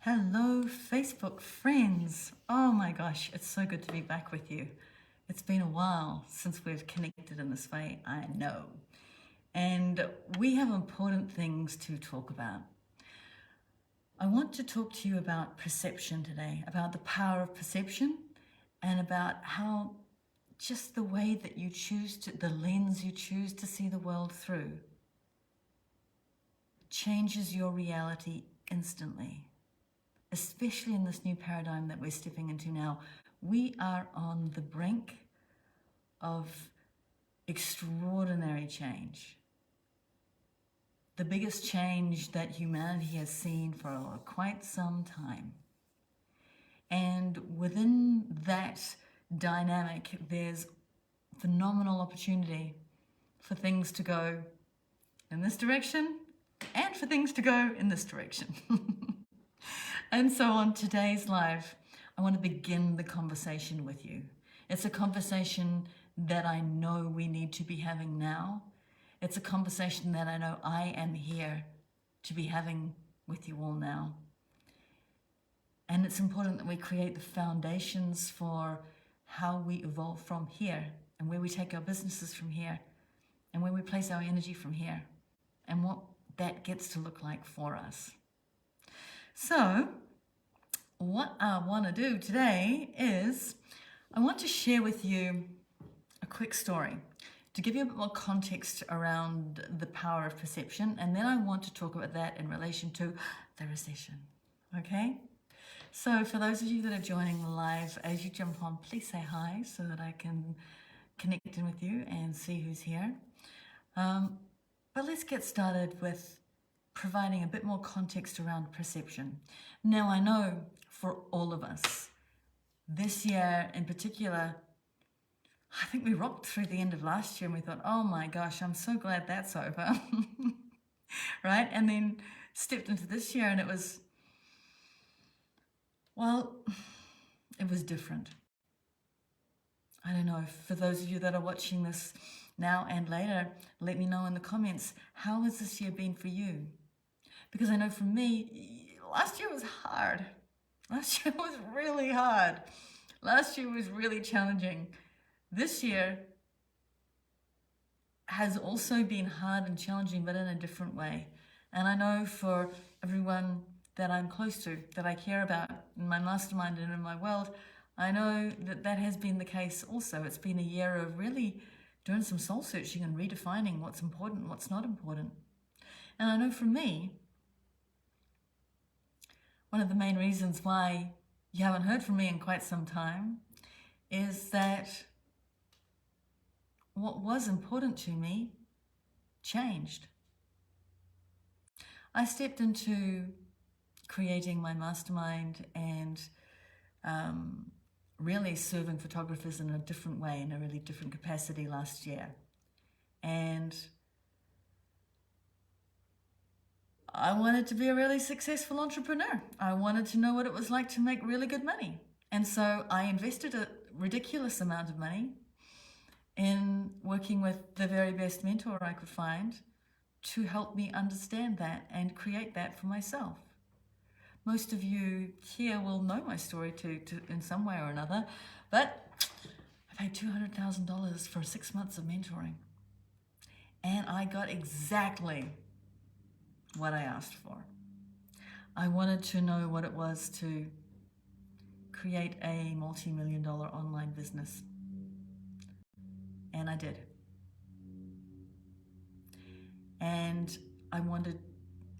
Hello, Facebook friends. Oh my gosh, it's so good to be back with you. It's been a while since we've connected in this way, I know. And we have important things to talk about. I want to talk to you about perception today, about the power of perception, and about how just the way that you choose to, the lens you choose to see the world through, changes your reality instantly. Especially in this new paradigm that we're stepping into now. We are on the brink of extraordinary change. The biggest change that humanity has seen for quite some time. And within that dynamic, there's phenomenal opportunity for things to go in this direction and for things to go in this direction. And so on today's live, I want to begin the conversation with you. It's a conversation that I know we need to be having now. It's a conversation that I know I am here to be having with you all now. And it's important that we create the foundations for how we evolve from here and where we take our businesses from here and where we place our energy from here and what that gets to look like for us. So, what I want to do today is I want to share with you a quick story to give you a bit more context around the power of perception, and then I want to talk about that in relation to the recession. Okay? So, for those of you that are joining live, as you jump on, please say hi so that I can connect in with you and see who's here. But let's get started with providing a bit more context around perception. Now, I know for all of us, this year in particular, I think we rocked through the end of last year and we thought, oh my gosh, I'm so glad that's over, right? And then stepped into this year and it was, well, it was different. I don't know, for those of you that are watching this now and later, let me know in the comments, how has this year been for you? Because I know for me, last year was hard. Last year was really hard. Last year was really challenging. This year has also been hard and challenging, but in a different way. And I know for everyone that I'm close to, that I care about in my mastermind and in my world, I know that that has been the case also. It's been a year of really doing some soul searching and redefining what's important and what's not important. And I know for me, one of the main reasons why you haven't heard from me in quite some time is that what was important to me changed. I stepped into creating my mastermind and really serving photographers in a different way, in a really different capacity last year. And I wanted to be a really successful entrepreneur. I wanted to know what it was like to make really good money. And so I invested a ridiculous amount of money in working with the very best mentor I could find to help me understand that and create that for myself. Most of you here will know my story to in some way or another, but I paid $200,000 for 6 months of mentoring. And I got exactly what I asked for. I wanted to know what it was to create a multi-million-dollar online business. And I did. And I wanted,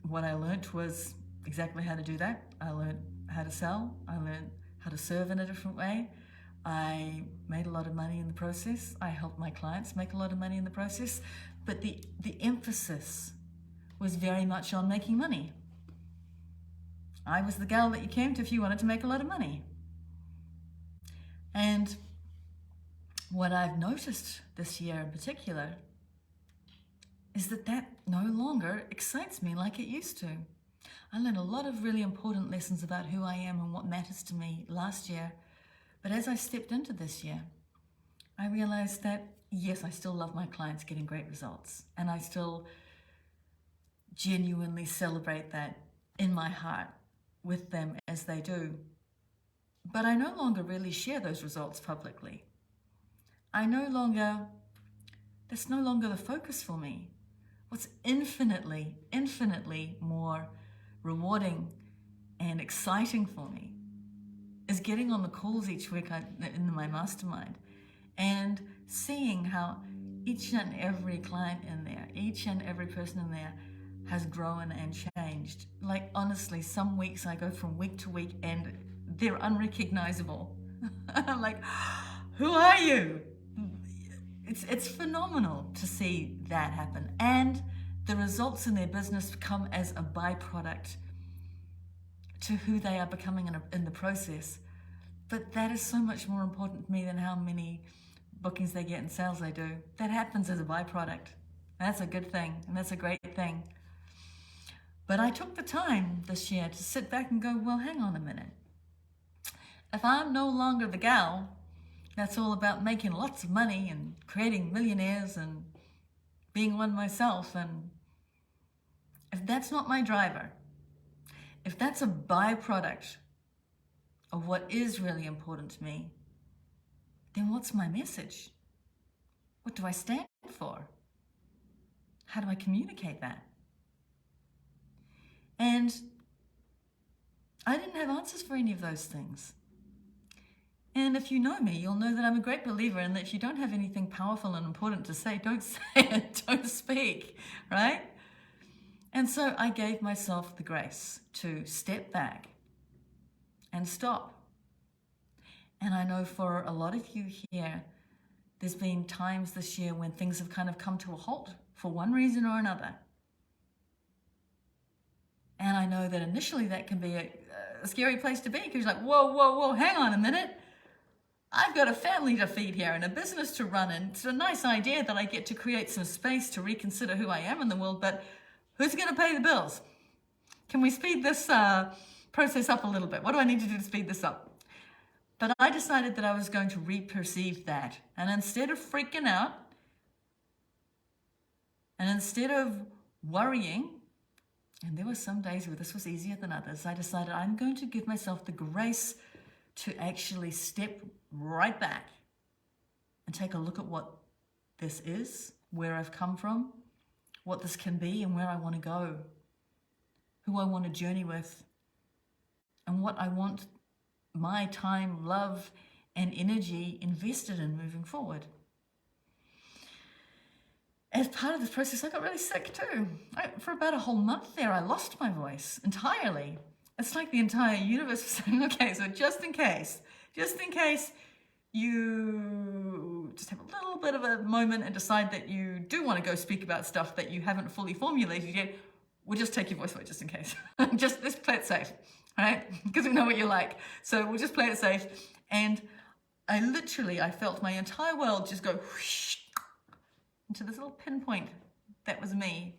what I learned was exactly how to do that. I learned how to sell. I learned how to serve in a different way. I made a lot of money in the process. I helped my clients make a lot of money in the process. But the emphasis was very much on making money. I was the gal that you came to if you wanted to make a lot of money. And what I've noticed this year in particular is that that no longer excites me like it used to. I learned a lot of really important lessons about who I am and what matters to me last year. But as I stepped into this year, I realized that, yes, I still love my clients getting great results. And I still genuinely celebrate that in my heart. with them as they do. But I no longer really share those results publicly. That's no longer the focus for me. What's infinitely, infinitely more rewarding and exciting for me is getting on the calls each week in my mastermind and seeing how each and every client in there, each and every person in there has grown and changed. Like, honestly, some weeks I go from week to week and they're unrecognizable. I'm like, who are you? It's phenomenal to see that happen. And the results in their business come as a byproduct to who they are becoming in the process. But that is so much more important to me than how many bookings they get and sales they do. That happens as a byproduct. That's a good thing, and that's a great thing. But I took the time this year to sit back and go, well, hang on a minute. If I'm no longer the gal that's all about making lots of money and creating millionaires and being one myself, and if that's not my driver, if that's a byproduct of what is really important to me, then what's my message? What do I stand for? How do I communicate that? And I didn't have answers for any of those things. And if you know me, you'll know that I'm a great believer in that if you don't have anything powerful and important to say, don't say it, don't speak, right? And so I gave myself the grace to step back and stop. And I know for a lot of you here, there's been times this year when things have kind of come to a halt for one reason or another. And I know that initially that can be a scary place to be, because you're like, whoa, hang on a minute. I've got a family to feed here and a business to run, and it's a nice idea that I get to create some space to reconsider who I am in the world, but who's going to pay the bills? Can we speed this process up a little bit? What do I need to do to speed this up? But I decided that I was going to re-perceive that. And instead of freaking out, and instead of worrying, and there were some days where this was easier than others, I decided I'm going to give myself the grace to actually step right back and take a look at what this is, where I've come from, what this can be, and where I want to go, who I want to journey with, and what I want my time, love, and energy invested in moving forward. As part of this process, I got really sick too. For about a whole month there, I lost my voice entirely. It's like the entire universe was saying, okay, so just in case you just have a little bit of a moment and decide that you do want to go speak about stuff that you haven't fully formulated yet, we'll just take your voice away just in case. Let's play it safe, right? Because we know what you're like. So we'll just play it safe. And I felt my entire world just go whoosh into this little pinpoint that was me.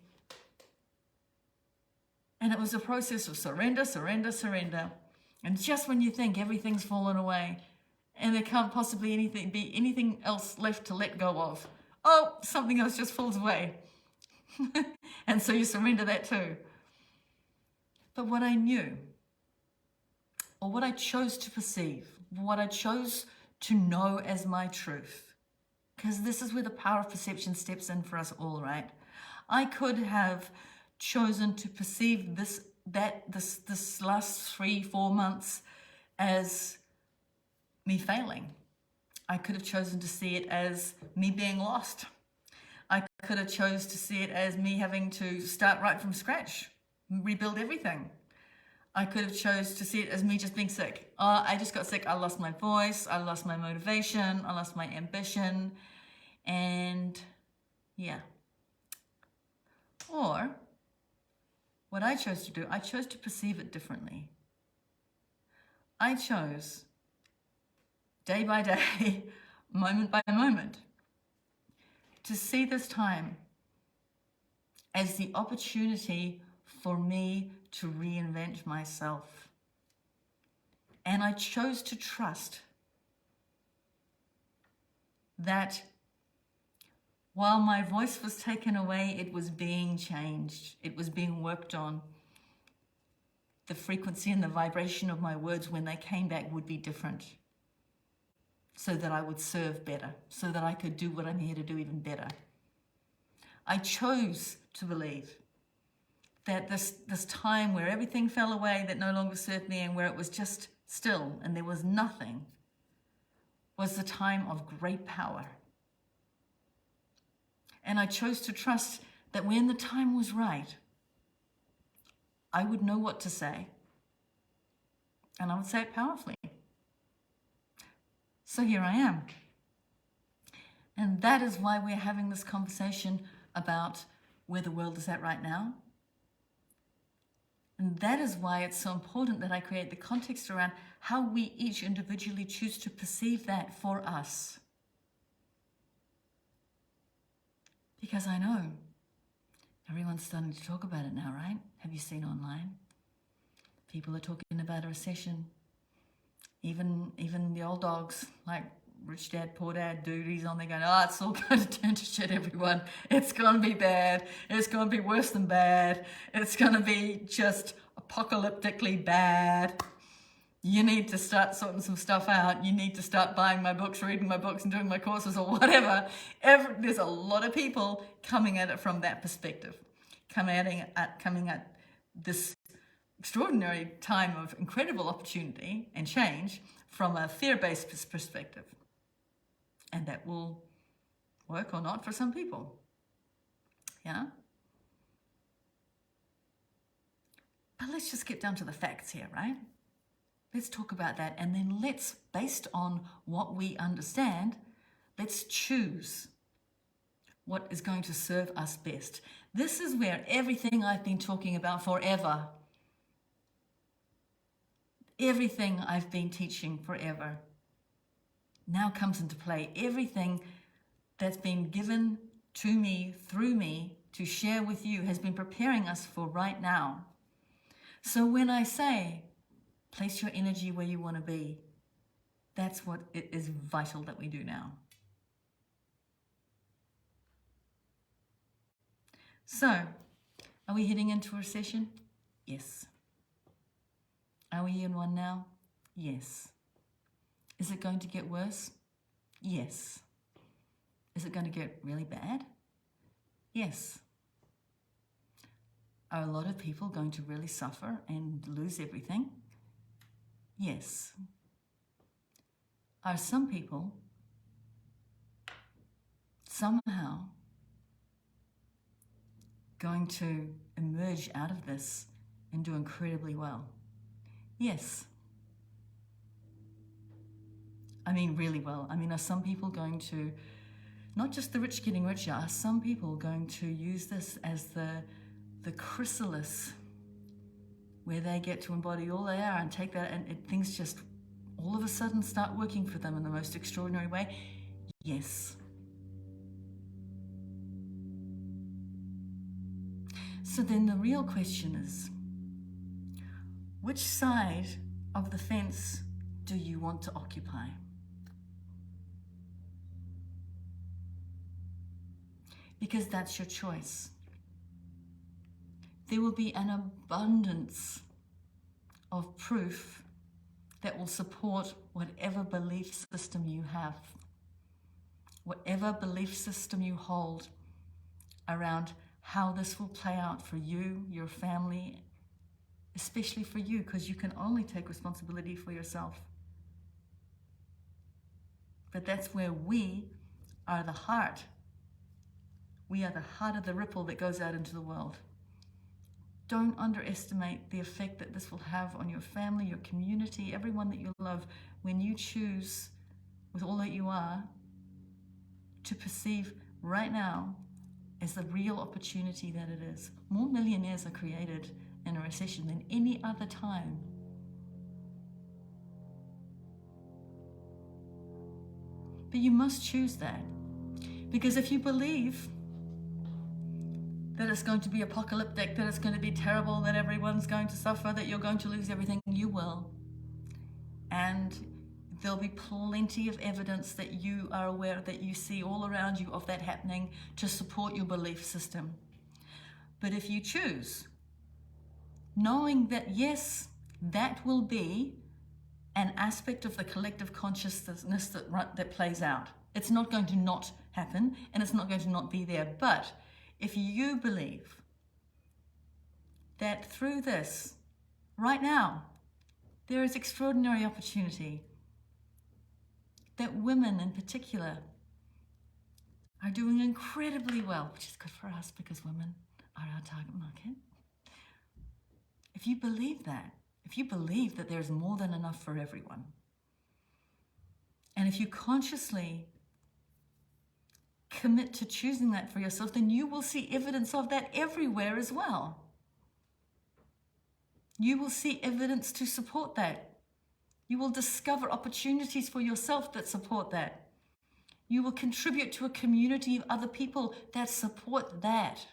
And it was a process of surrender. And just when you think everything's fallen away and there can't possibly be anything else left to let go of, oh, something else just falls away. And so you surrender that too. But what I knew, or what I chose to perceive, what I chose to know as my truth, because this is where the power of perception steps in for us all, right? I could have chosen to perceive this last 3-4 months as me failing. I could have chosen to see it as me being lost. I could have chose to see it as me having to start right from scratch, rebuild everything. I could have chose to see it as me just being sick. Oh, I just got sick. I lost my voice. I lost my motivation. I lost my ambition. And yeah. Or what I chose to do, I chose to perceive it differently. I chose day by day, moment by moment, to see this time as the opportunity for me to reinvent myself. And I chose to trust that while my voice was taken away, it was being changed. It was being worked on. the frequency and the vibration of my words when they came back would be different, so that I would serve better, so that I could do what I'm here to do even better. I chose to believe that this time where everything fell away that no longer served me and where it was just still and there was nothing was the time of great power. And I chose to trust that when the time was right, I would know what to say. And I would say it powerfully. So here I am. And that is why we're having this conversation about where the world is at right now. And that is why it's so important that I create the context around how we each individually choose to perceive that for us. Because I know everyone's starting to talk about it now, right? Have you seen online? People are talking about a recession. Even the old dogs, like Rich Dad, Poor Dad, dude, he's on there going, oh, it's all going to turn to shit, everyone. It's going to be bad. It's going to be worse than bad. It's going to be just apocalyptically bad. You need to start sorting some stuff out. You need to start buying my books, reading my books, and doing my courses or whatever. There's a lot of people coming at it from that perspective, coming at this extraordinary time of incredible opportunity and change from a fear-based perspective. And that will work or not for some people. Yeah? But let's just get down to the facts here, right? Let's talk about that, and then let's, based on what we understand, let's choose what is going to serve us best. This is where everything I've been talking about forever, everything I've been teaching forever, now comes into play. Everything that's been given to me, through me, to share with you has been preparing us for right now. So when I say, place your energy where you want to be, that's what it is vital that we do now. So, are we heading into a recession? Yes. Are we in one now? Yes. Is it going to get worse? Yes. Is it going to get really bad? Yes. Are a lot of people going to really suffer and lose everything? Yes. Are some people somehow going to emerge out of this and do incredibly well? Yes. I mean, really well. I mean, are some people going to, not just the rich getting richer, are some people going to use this as the chrysalis where they get to embody all they are and take that, and things just all of a sudden start working for them in the most extraordinary way? Yes. So then the real question is, which side of the fence do you want to occupy? Because that's your choice. There will be an abundance of proof that will support whatever belief system you have, whatever belief system you hold around how this will play out for you, your family, especially for you, because you can only take responsibility for yourself. But that's where we are the heart. We are the heart of the ripple that goes out into the world. Don't underestimate the effect that this will have on your family, your community, everyone that you love, when you choose, with all that you are, to perceive right now as the real opportunity that it is. More millionaires are created in a recession than any other time. But you must choose that. Because if you believe that it's going to be apocalyptic, that it's going to be terrible, that everyone's going to suffer, that you're going to lose everything, you will. And there'll be plenty of evidence that you are aware, that you see all around you of that happening to support your belief system. But if you choose knowing that yes, that will be an aspect of the collective consciousness that plays out. It's not going to not happen, and it's not going to not be there. But if you believe that through this, right now, there is extraordinary opportunity, that women in particular are doing incredibly well, which is good for us because women are our target market. If you believe that, if you believe that there's more than enough for everyone, and if you consciously commit to choosing that for yourself, then you will see evidence of that everywhere as well. You will see evidence to support that. You will discover opportunities for yourself that support that. You will contribute to a community of other people that support that.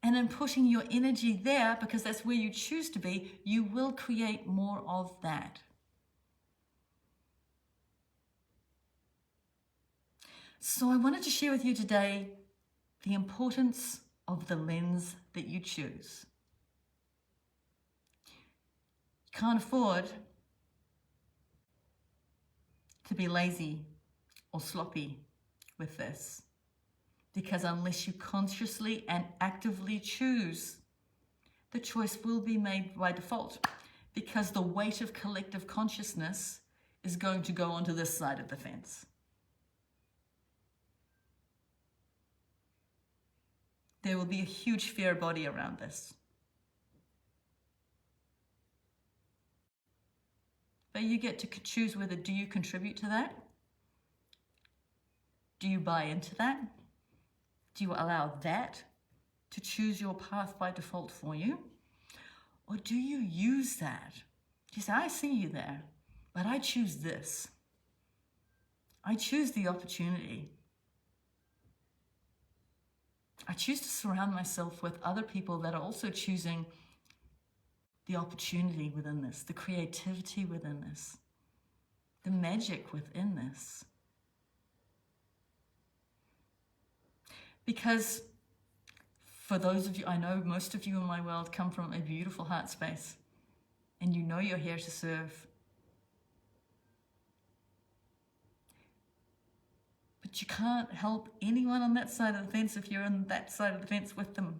And in putting your energy there, because that's where you choose to be, you will create more of that. So I wanted to share with you today the importance of the lens that you choose. You can't afford to be lazy or sloppy with this, because unless you consciously and actively choose, the choice will be made by default, because the weight of collective consciousness is going to go onto this side of the fence. There will be a huge fear body around this. But you get to choose whether do you contribute to that? Do you buy into that? Do you allow that to choose your path by default for you? Or do you use that? You say, I see you there, but I choose this. I choose the opportunity. I choose to surround myself with other people that are also choosing the opportunity within this, the creativity within this, the magic within this. Because for those of you, I know most of you in my world come from a beautiful heart space, and you know you're here to serve. But you can't help anyone on that side of the fence if you're on that side of the fence with them.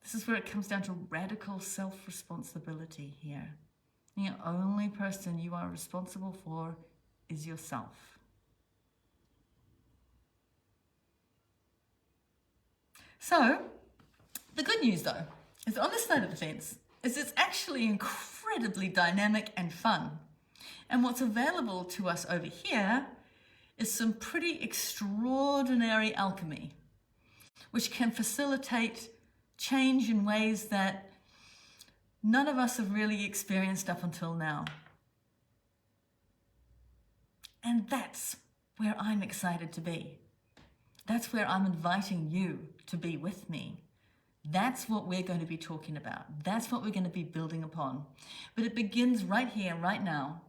This is where it comes down to radical self-responsibility here. The only person you are responsible for is yourself. So, the good news though, is on this side of the fence, is it's actually incredibly dynamic and fun. And what's available to us over here is some pretty extraordinary alchemy, which can facilitate change in ways that none of us have really experienced up until now. And that's where I'm excited to be. That's where I'm inviting you to be with me. That's what we're going to be talking about. That's what we're going to be building upon. But it begins right here, right now,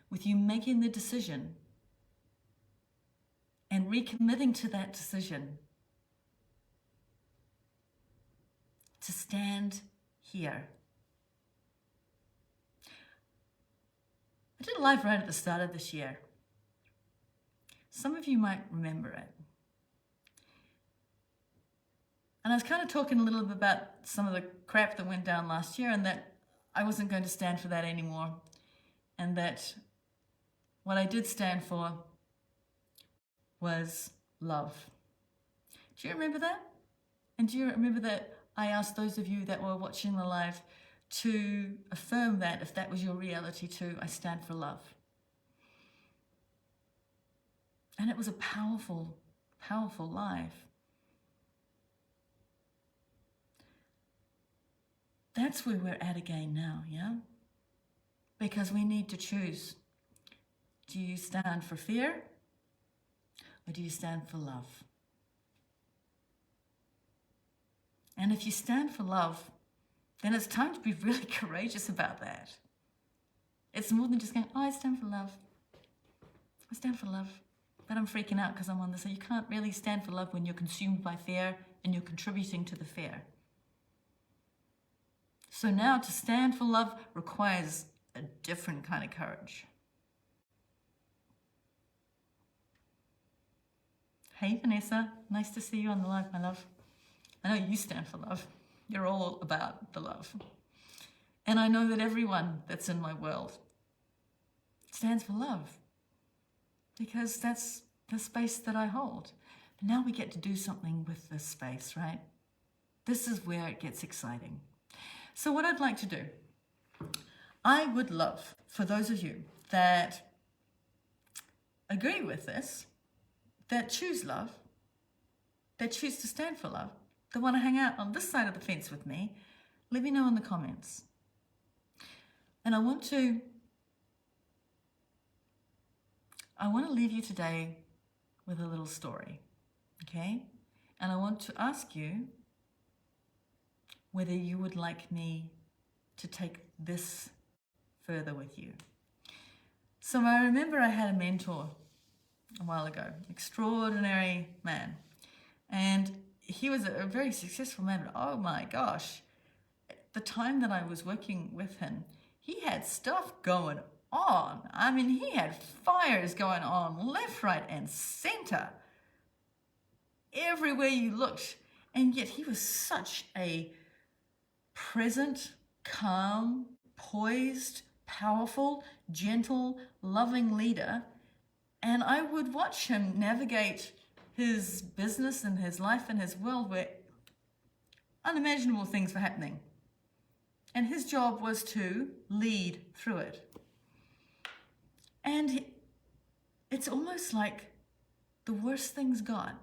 with you making the decision and recommitting to that decision to stand here. I did a live right at the start of this year. Some of you might remember it. And I was kind of talking a little bit about some of the crap that went down last year, and that I wasn't going to stand for that anymore. And that what I did stand for was love. Do you remember that? And do you remember that I asked those of you that were watching the live to affirm that if that was your reality too? I stand for love. And it was a powerful, powerful live. That's where we're at again now, yeah? Because we need to choose. Do you stand for fear? Or do you stand for love? And if you stand for love, then it's time to be really courageous about that. It's more than just going, oh, I stand for love. I stand for love. but I'm freaking out because I'm on this. So you can't really stand for love when you're consumed by fear and you're contributing to the fear. So now to stand for love requires a different kind of courage. Hey Vanessa, nice to see you on the live, my love. I know you stand for love. You're all about the love. And I know that everyone that's in my world stands for love, because that's the space that I hold. But now we get to do something with this space, right? This is where it gets exciting. So what I'd like to do, I would love for those of you that agree with this, that choose love, that choose to stand for love, that want to hang out on this side of the fence with me, let me know in the comments. And I want to leave you today with a little story, okay? And I want to ask you whether you would like me to take this further with you. So I remember I had a mentor a while ago, extraordinary man. And he was a very successful man, but oh my gosh, the time that I was working with him, he had stuff going on. I mean, he had fires going on left, right, and center. Everywhere you looked. And yet he was such a present, calm, poised, powerful, gentle, loving leader. And I would watch him navigate his business and his life and his world where unimaginable things were happening. And his job was to lead through it. And it's almost like the worse things got,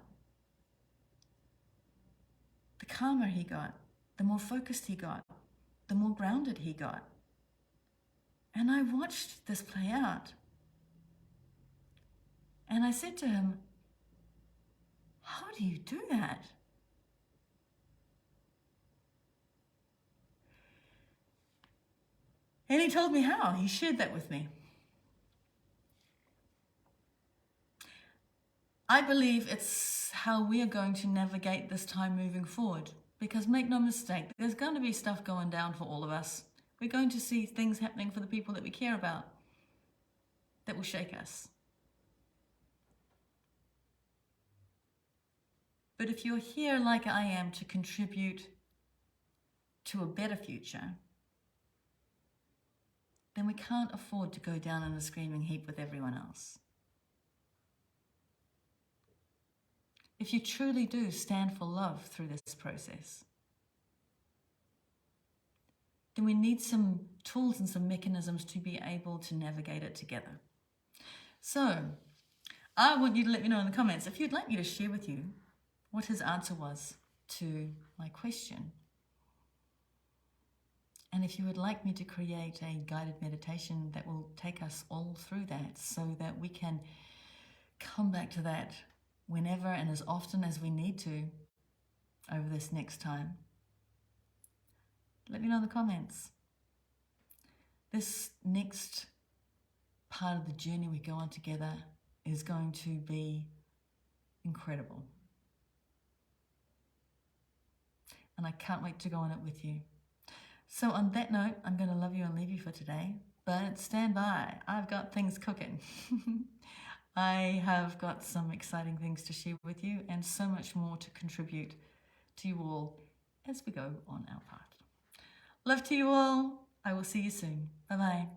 the calmer he got, the more focused he got, the more grounded he got. And I watched this play out. And I said to him, how do you do that? And he told me how. He shared that with me. I believe it's how we are going to navigate this time moving forward. Because make no mistake, there's going to be stuff going down for all of us. We're going to see things happening for the people that we care about that will shake us. But if you're here like I am to contribute to a better future, then we can't afford to go down in a screaming heap with everyone else. If you truly do stand for love through this process, then we need some tools and some mechanisms to be able to navigate it together. So, I want you to let me know in the comments if you'd like me to share with you what his answer was to my question. And if you would like me to create a guided meditation that will take us all through that so that we can come back to that whenever and as often as we need to over this next time, let me know in the comments. This next part of the journey we go on together is going to be incredible. And I can't wait to go on it with you. So on that note, I'm going to love you and leave you for today, but stand by. I've got things cooking. I have got some exciting things to share with you and so much more to contribute to you all as we go on our path. Love to you all. I will see you soon. Bye-bye.